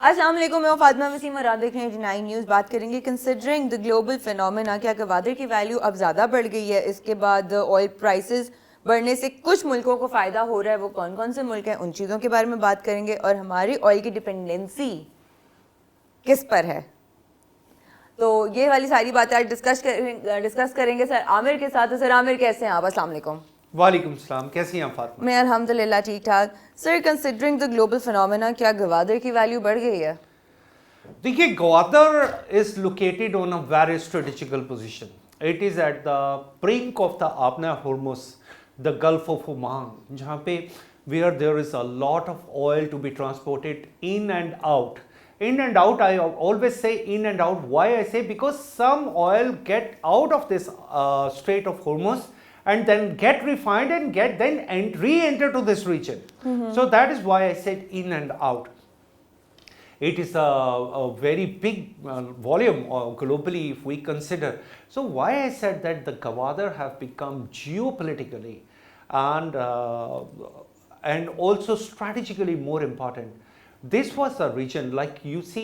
अस्सलाम वालेकुम, मैं फातिमा वसीम और आप देख रहे हैं जी9 न्यूज़। बात करेंगे कंसिडरिंग द ग्लोबल फिनोमेना, क्या गवादर की वैल्यू अब ज़्यादा बढ़ गई है? इसके बाद ऑयल प्राइसेस बढ़ने से कुछ मुल्कों को फ़ायदा हो रहा है, वो कौन कौन से मुल्क हैं, उन चीज़ों के बारे में बात करेंगे। और हमारी ऑयल की डिपेंडेंसी किस पर है, तो ये वाली सारी बातें आज डिस्कस करेंगे सर आमिर के साथ। तो सर आमिर, कैसे हैं आप? अस्सलाम वालेकुम। वालेकुम सलाम, कैसी हैं फातिमा? मैं अल्हम्दुलिल्लाह ठीक ठाक। Sir, considering the global phenomena, क्या गवादर की वैल्यू बढ़ गई है? देखिए, Gwadar is located on a very strategical position. It is at the brink of the आपना Hormuz, the gulf of Oman, जहाँ पे where there is a lot of oil to be transported in and out. In and out, I always say in and out. Why I say? Because some oil get out of this Strait of Hormuz and then get refined and get then re-enter to this region. So that is why I said in and out. It is a very big volume globally if we consider. So why I said that the Gwadar have become geopolitically and also strategically more important. This was a region, like you see,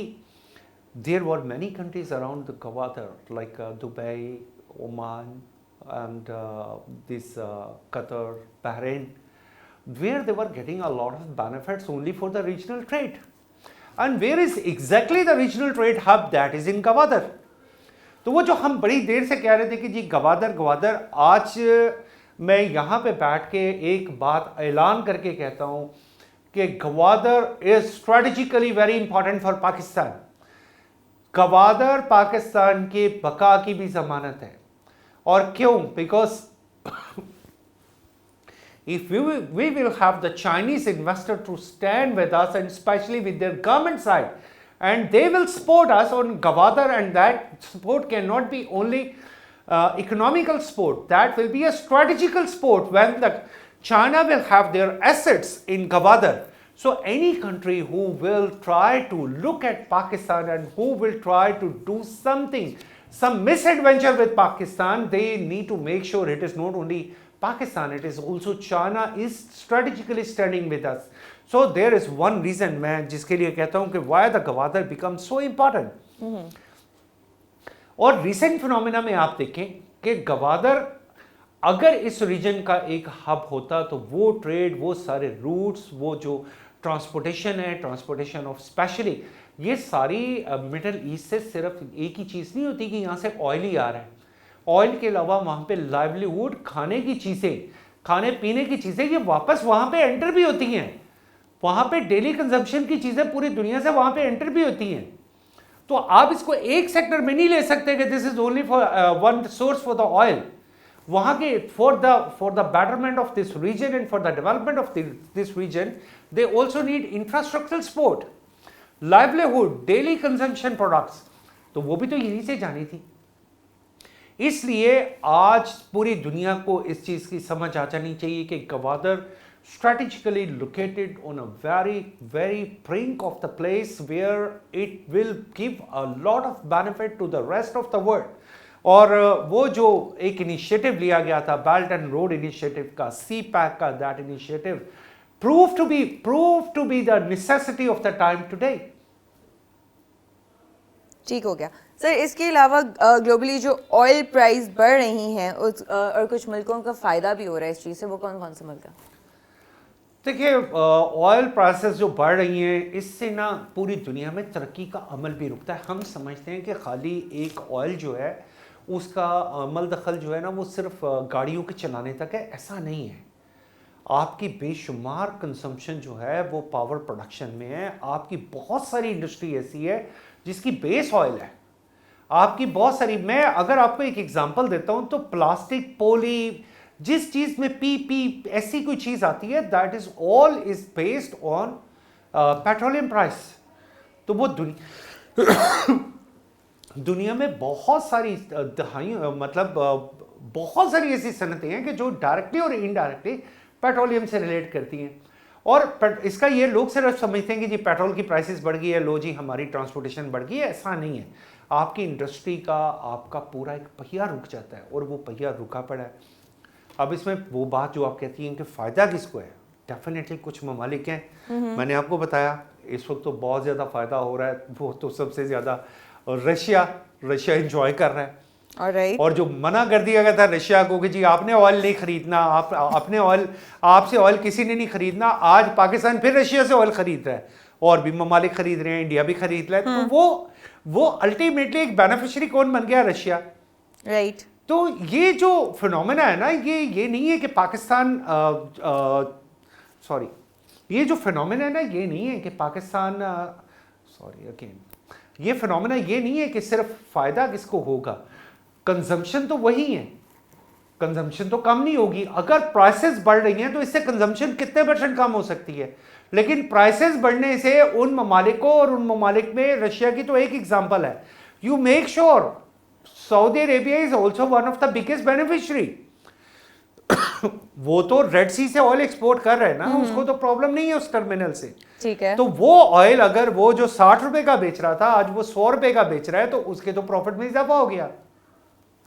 there were many countries around the Gwadar, like Dubai, Oman, and Qatar, Bahrain, where they were getting a lot of benefits only for the regional trade. And where is exactly the regional trade hub? That is in Gwadar. तो वो जो हम बड़ी देर से कह रहे थे कि जी गवादर गवादर, आज मैं यहाँ पे बैठ के एक बात ऐलान करके कहता हूँ कि Gwadar is strategically very important for Pakistan. Gwadar Pakistan के बका की भी जमानत है. और क्यों? Because if we will have the Chinese investor to stand with us, and especially with their government side, and they will support us on Gwadar, and that support cannot be only economical support, that will be a strategical support when the China will have their assets in Gwadar. So any country who will try to look at Pakistan and who will try to do something, some misadventure with Pakistan, they need to make sure it is not only Pakistan, it is also China is strategically standing with us. So there is one reason मैं जिसके लिए कहता हूँ कि why the Gwadar becomes so important. और recent phenomena में आप देखें कि गवादर अगर इस रीजन का एक हब होता तो वो ट्रेड, वो सारे रूट्स, वो जो ट्रांसपोर्टेशन है, ट्रांसपोर्टेशन ऑफ स्पेशली ये सारी मिडल ईस्ट से सिर्फ एक ही चीज़ नहीं होती कि यहाँ से ऑयल ही आ रहा है. ऑयल के अलावा वहाँ पे लाइवलीहुड, खाने की चीज़ें, खाने पीने की चीज़ें, ये वापस वहाँ पे एंटर भी होती हैं. वहाँ पे डेली कंजम्पशन की चीज़ें पूरी दुनिया से वहाँ पे एंटर भी होती हैं. तो आप इसको एक सेक्टर में नहीं ले सकते कि this is only for one source for the oil. वहाँ के for the betterment of this region and for the development of this region they also need infrastructural support, livelihood, daily consumption products. तो वो भी तो यहीं से जानी थी. इसलिए आज पूरी दुनिया को इस चीज़ की समझ आ जानी चाहिए कि Gwadar strategically located on a very brink of the place where it will give a lot of benefit to the rest of the world. और वो जो एक इनिशिएटिव लिया गया था, बेल्ट एंड रोड इनिशिएटिव का, सी पैक का, that initiative prove to be the necessity of the time today. ठीक हो गया सर. इसके अलावा ग्लोबली जो ऑयल प्राइस बढ़ रही हैं और कुछ मुल्कों का फ़ायदा भी हो रहा है इस चीज़ से, वो कौन कौन से मुल्क हैं? देखिए, ऑयल प्राइसेस जो बढ़ रही हैं, इससे ना पूरी दुनिया में तरक्की का अमल भी रुकता है. हम समझते हैं कि खाली एक ऑयल जो है उसका अमल दखल जो है ना वो सिर्फ गाड़ियों के चलाने तक है. ऐसा नहीं है. आपकी बेशुमार कंजम्पशन जो है वो पावर प्रोडक्शन में है. आपकी बहुत सारी इंडस्ट्री ऐसी है जिसकी बेस ऑयल है. आपकी बहुत सारी, मैं अगर आपको एक एग्जांपल देता हूं तो प्लास्टिक, पॉली, जिस चीज में पी ऐसी कोई चीज आती है, that is all is based on petroleum price. तो वो दुनिया में बहुत सारी मतलब बहुत सारी ऐसी सनतें हैं कि जो डायरेक्टली और इनडायरेक्टली पेट्रोलियम से रिलेट करती हैं. और इसका ये लोग सिर्फ समझते हैं कि जी पेट्रोल की प्राइसेस बढ़ गई है, लो जी हमारी ट्रांसपोर्टेशन बढ़ गई है. ऐसा नहीं है. आपकी इंडस्ट्री का, आपका पूरा एक पहिया रुक जाता है और वो पहिया रुका पड़ा है. अब इसमें वो बात जो आप कहती हैं कि फ़ायदा किसको है, डेफिनेटली कुछ ममालिक हैं, मैंने आपको बताया इस वक्त तो बहुत ज़्यादा फ़ायदा हो रहा है, वो तो सबसे ज़्यादा रशिया इंजॉय कर रहा है। ऑलराइट, और जो मना कर दिया गया था रशिया को कि जी आपने ऑयल नहीं खरीदना, आप अपने ऑयल, आपसे ऑयल किसी ने नहीं खरीदना, आज पाकिस्तान फिर रशिया से ऑयल खरीद रहा है, और भी ममालिक खरीद रहे हैं, इंडिया भी खरीद रहा है, तो वो अल्टीमेटली एक बेनिफिशियरी कौन बन गया? रशिया। राइट, तो ये जो फिनोमेना है ना, ये नहीं है कि पाकिस्तान सॉरी, ये जो फिनोमेना है ना, ये नहीं है कि पाकिस्तान सॉरी अगेन, ये फिनोमेना ये नहीं है कि सिर्फ फायदा किसको होगा, कंजम्पशन तो वही है, कंजम्पशन तो कम नहीं होगी। अगर प्राइसेस बढ़ रही हैं तो इससे कंजम्पशन कितने % कम हो सकती है, लेकिन प्राइसेस बढ़ने से उन ममालिकों, और उन ममालिक में रशिया की तो एक एग्जांपल है, you make sure Saudi Arabia is also one of the biggest beneficiary. वो तो रेड सी से ऑयल एक्सपोर्ट कर रहे हैं ना, उसको तो प्रॉब्लम नहीं है उस टर्मिनल से। ठीक है, तो वो ऑयल अगर वो जो 60 रुपए का बेच रहा था आज वो 100 रुपए का बेच रहा है, तो उसके तो प्रॉफिट में इजाफा हो गया।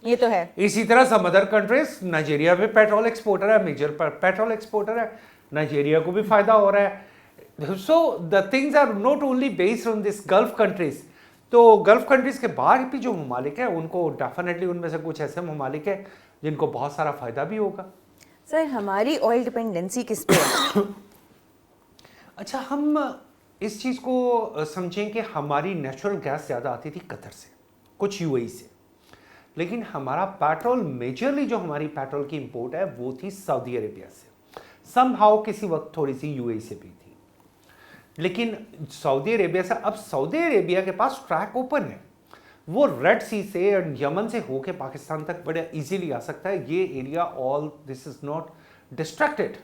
ये तो है। इसी तरह सम अदर कंट्रीज, नाइजीरिया भी पेट्रोल एक्सपोर्टर है, मेजर पेट्रोल एक्सपोर्टर है, नाइजीरिया को भी फायदा हो रहा है। So the things are not only based on this gulf countries. तो गल्फ कंट्रीज के बाहर भी जो ममालिक है उनको डेफिनेटली, उनमें से कुछ ऐसे ममालिक है जिनको बहुत सारा फायदा भी होगा। सर हमारी ऑयल डिपेंडेंसी किस पे है? अच्छा, हम इस चीज़ को समझें कि हमारी नेचुरल गैस ज़्यादा आती थी कतर से, कुछ यूएई से, लेकिन हमारा पेट्रोल, मेजरली जो हमारी पेट्रोल की इंपोर्ट है वो थी सऊदी अरेबिया से, समहाउ किसी वक्त थोड़ी सी यूएई से भी थी, लेकिन सऊदी अरेबिया से। अब सऊदी अरेबिया के पास ट्रैक ओपन है, वो रेड सी से और यमन से होके पाकिस्तान तक बड़े इजीली आ सकता है। ये area, all this is not distracted,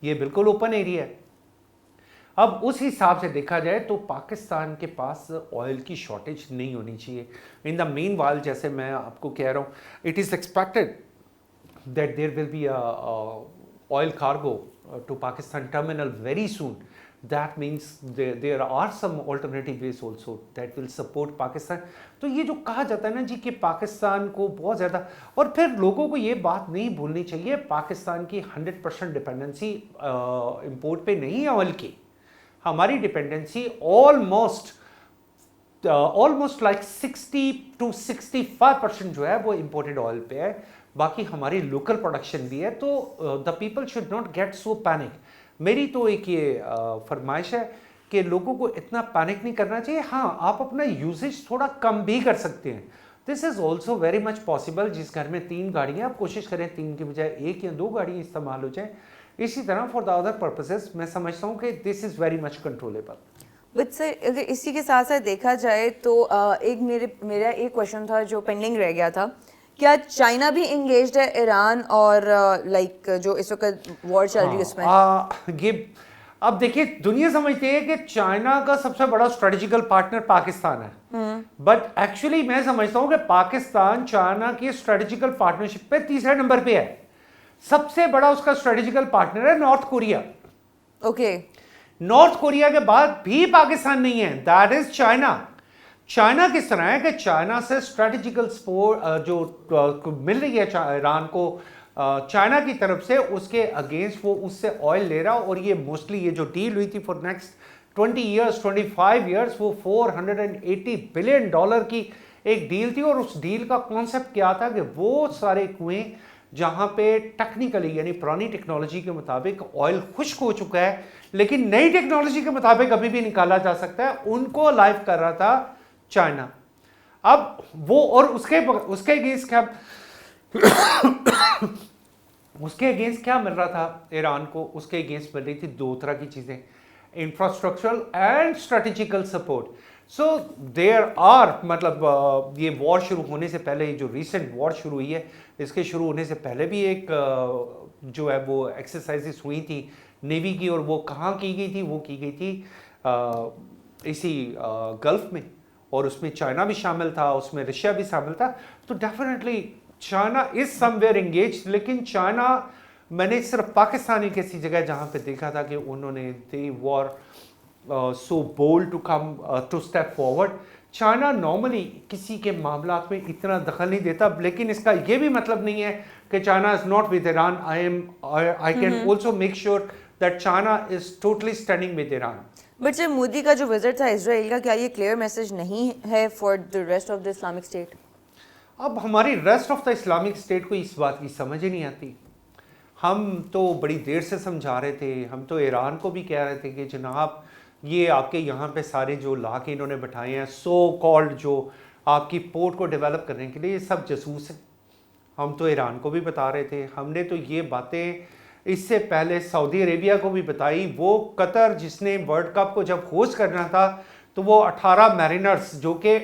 ये बिल्कुल ओपन एरिया है। अब उस हिसाब से देखा जाए तो पाकिस्तान के पास ऑयल की शॉर्टेज नहीं होनी चाहिए। इन द मेन वाइल, जैसे मैं आपको कह रहा हूँ, it is expected that there will be oil cargo to Pakistan terminal very soon. That means there are some alternative ways also that will support Pakistan. तो ये जो कहा जाता है ना जी कि पाकिस्तान को बहुत ज़्यादा, और फिर लोगों को ये बात नहीं भूलनी चाहिए, पाकिस्तान की 100% डिपेंडेंसी इंपोर्ट पे नहीं है ऑयल की। हमारी डिपेंडेंसी ऑलमोस्ट लाइक 60 to 65% जो है वो इंपोर्टेड ऑयल पे है, बाकी हमारी लोकल प्रोडक्शन भी है। तो the people should not get so panic. मेरी तो एक ये फरमाइश है कि लोगों को इतना पैनिक नहीं करना चाहिए। हाँ, आप अपना यूजेज थोड़ा कम भी कर सकते हैं, this is also very much possible. जिस घर में 3 गाड़ियाँ, आप कोशिश करें 3 की बजाय 1 या 2 गाड़ियाँ इस्तेमाल हो जाए। इसी तरह फॉर द अदर पर्पसेस मैं समझता हूँ कि this is very much controllable. But sir अगर इसी के साथ साथ देखा जाए तो एक मेरा एक क्वेश्चन था जो पेंडिंग रह गया था, क्या चाइना भी इंगेज्ड है ईरान और लाइक जो इस वक्त वॉर चल रही है उसमें? ये अब देखिए, दुनिया समझती है कि चाइना का सबसे बड़ा स्ट्रेटेजिकल पार्टनर पाकिस्तान है, बट एक्चुअली मैं समझता हूँ कि पाकिस्तान चाइना की स्ट्रेटेजिकल पार्टनरशिप पे 3रे नंबर पे है। सबसे बड़ा उसका स्ट्रेटेजिकल पार्टनर है north Korea. Okay, north Korea के बाद भी पाकिस्तान नहीं है, दैट इज चाइना। चाइना किस तरह है कि चाइना से स्ट्रेटेजिकल सपोर्ट जो मिल रही है ईरान को चाइना की तरफ से, उसके अगेंस्ट वो उससे ऑयल ले रहा, और ये मोस्टली ये जो डील हुई थी फॉर नेक्स्ट 20 ईयर्स 25 ईयर्स, वो $480 बिलियन की एक डील थी। और उस डील का कॉन्सेप्ट क्या था कि वो सारे कुएं जहां पे टेक्निकली, यानी पुरानी टेक्नोलॉजी के मुताबिक ऑयल खुश्क हो चुका है लेकिन नई टेक्नोलॉजी के मुताबिक अभी भी निकाला जा सकता है, उनको लाइव कर रहा था चाइना। अब वो, और उसके अगेंस्ट क्या उसके अगेंस्ट क्या मिल रहा था ईरान को? उसके अगेंस्ट मिल रही थी 2 तरह की चीजें, infrastructural and strategical support. So there are, मतलब ये वॉर शुरू होने से पहले, जो रिसेंट वॉर शुरू हुई है, इसके शुरू होने से पहले भी एक जो है वो एक्सरसाइजेस हुई थी नेवी की, और वो कहाँ की गई थी? वो की गई थी इसी गल्फ में, और उसमें चाइना भी शामिल था, उसमें रशिया भी शामिल था। तो definitely China is somewhere engage, लेकिन चाइना, मैंने सिर्फ पाकिस्तानी किसी जगह जहाँ पे देखा था कि उन्होंने they were so bold to come to step forward. China normally किसी के मामलात में इतना दखल नहीं देता, लेकिन इसका ये भी मतलब नहीं है कि China is not with Iran. I can also make sure that China is totally standing with Iran. But sir Modi का जो विजिट था इसराइल का, क्या ये क्लियर मैसेज नहीं है for the rest of the Islamic state? अब हमारी rest of the Islamic state को इस बात की समझ ही नहीं आती। हम तो बड़ी देर से समझा रहे थे, हम तो ईरान को भी कह रहे थे कि जनाब ये आपके यहाँ पे सारे जो ला के इन्होंने बैठाए हैं सो कॉल्ड जो आपकी पोर्ट को डेवलप करने के लिए, ये सब जासूस हैं। हम तो ईरान को भी बता रहे थे, हमने तो ये बातें इससे पहले सऊदी अरेबिया को भी बताई। वो कतर जिसने वर्ल्ड कप को जब होस्ट करना था तो वो 18 मैरिनर्स जो कि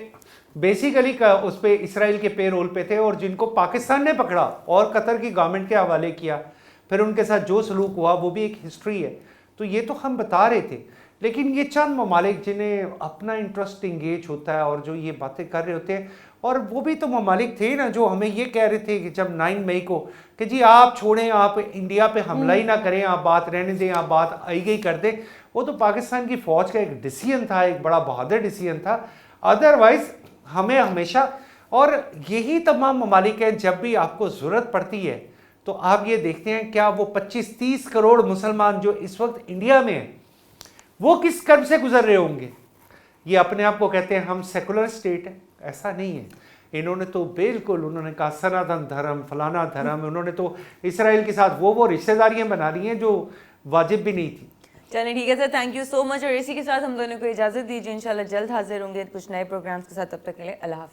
बेसिकली उस पर इसराइल के पेरोल पे थे और जिनको पाकिस्तान ने पकड़ा और कतर की गवर्नमेंट के हवाले किया, फिर उनके साथ जो सलूक हुआ वो भी एक हिस्ट्री है। तो ये तो हम बता रहे थे, लेकिन ये चंद ममालिक जिन्हें अपना इंटरेस्ट इंगेज होता है और जो ये बातें कर रहे होते हैं, और वो भी तो ममालिक थे ना जो हमें ये कह रहे थे कि जब 9 मई को कि जी आप छोड़ें, आप इंडिया पे हमला ही ना करें, आप बात रहने दें, आप बात आई गई कर दें। वो तो पाकिस्तान की फ़ौज का एक डिसीजन था, एक बड़ा बहादुर डिसीजन था। अदरवाइज़ हमें हमेशा, और यही तमाम ममालिक हैं, जब भी आपको ज़रूरत पड़ती है तो आप ये देखते हैं क्या वो 25-30 करोड़ मुसलमान जो इस वक्त इंडिया में हैं वो किस कर्म से गुजर रहे होंगे। ये अपने आप को कहते हैं हम सेकुलर स्टेट है, ऐसा नहीं है। इन्होंने तो बिल्कुल, उन्होंने कहा सनातन धर्म फलाना धर्म, उन्होंने तो इसराइल के साथ वो रिश्तेदारियां बना रही हैं जो वाजिब भी नहीं थी। चलिए ठीक है sir, thank you so much. और इसी के साथ हम दोनों को इजाज़त दीजिए, इंशाल्लाह जल्द हाजिर होंगे कुछ नए प्रोग्राम्स के साथ। तब तक के लिए अल्लाह हाफ़िज़।